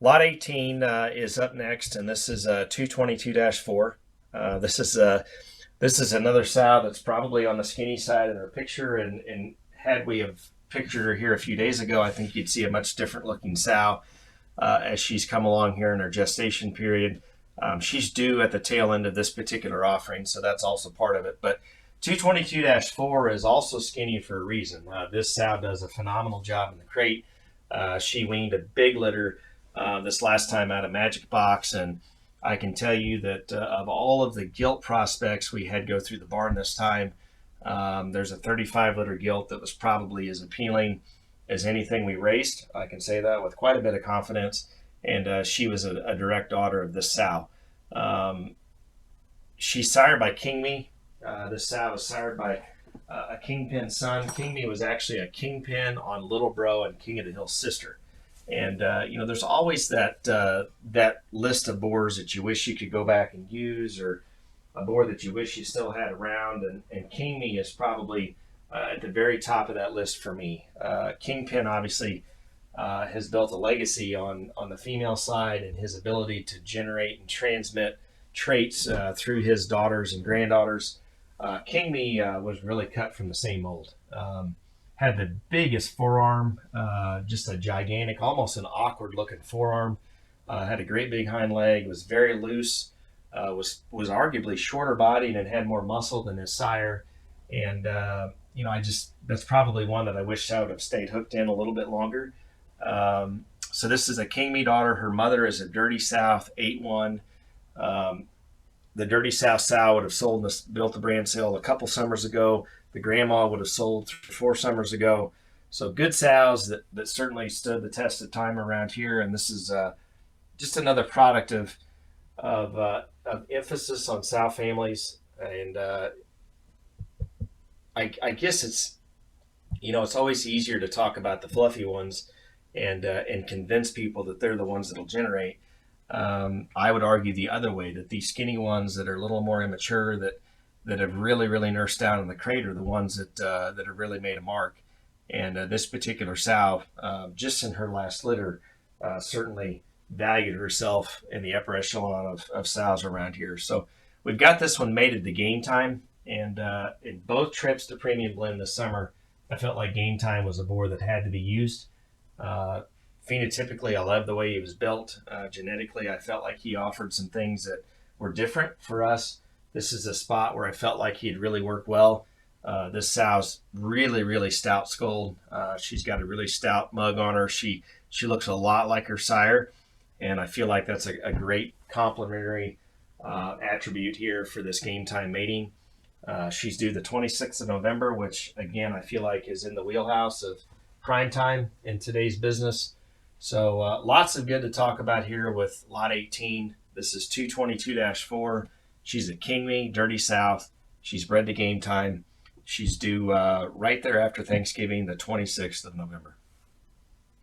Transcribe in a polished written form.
Lot 18 is up next, and this is 222-4. This is another sow that's probably on the skinny side in her picture, and had we have pictured her here a few days ago, I think you'd see a much different looking sow as she's come along here in her gestation period. She's due at the tail end of this particular offering, so that's also part of it. But 222-4 is also skinny for a reason. This sow does a phenomenal job in the crate. She weaned a big litter this last time out of Magic Box, and I can tell you that of all of the gilt prospects we had go through the barn this time, there's a 35 liter gilt that was probably as appealing as anything we raced. I can say that with quite a bit of confidence, and she was a direct daughter of this sow. Um, she's sired by King Me. This sow is sired by a Kingpin son. King Me was actually a Kingpin on Little Bro and King of the Hill's sister. And there's always that list of boars that you wish you could go back and use, or a boar that you wish you still had around. And King Me is probably at the very top of that list for me. Kingpin obviously has built a legacy on the female side, and his ability to generate and transmit traits through his daughters and granddaughters. King Me was really cut from the same mold. Had the biggest forearm, just a gigantic, almost an awkward looking forearm. Had a great big hind leg, was very loose, was arguably shorter bodied and had more muscle than his sire. And that's probably one that I wish I would have stayed hooked in a little bit longer. So this is a King Me daughter. Her mother is a Dirty South 8-1. Um, the Dirty South sow would have sold this, built the brand sale a couple summers ago. The grandma would have sold 4 summers ago. So good sows that certainly stood the test of time around here. And this is just another product of emphasis on sow families. And I guess it's always easier to talk about the fluffy ones and convince people that they're the ones that'll generate. I would argue the other way, that these skinny ones that are a little more immature, that have really nursed down in the crate, are the ones that have really made a mark. And this particular sow, just in her last litter, certainly valued herself in the upper echelon of sows around here. So we've got this one mated to Game Time, and in both trips to Premium Blend this summer, I felt like Game Time was a boar that had to be used. Uh, Phenotypically, I love the way he was built. Genetically, I felt like he offered some things that were different for us. This is a spot where I felt like he'd really work well. This sow's really stout skulled. She's got a really stout mug on her. She looks a lot like her sire, and I feel like that's a great complementary attribute here for this Game Time mating. She's due the 26th of November, which again I feel like is in the wheelhouse of prime time in today's business. So lots of good to talk about here with lot 18. This is 222-4. She's a King Me, Dirty South. She's bred to Game Time. She's due right there after Thanksgiving, the 26th of November.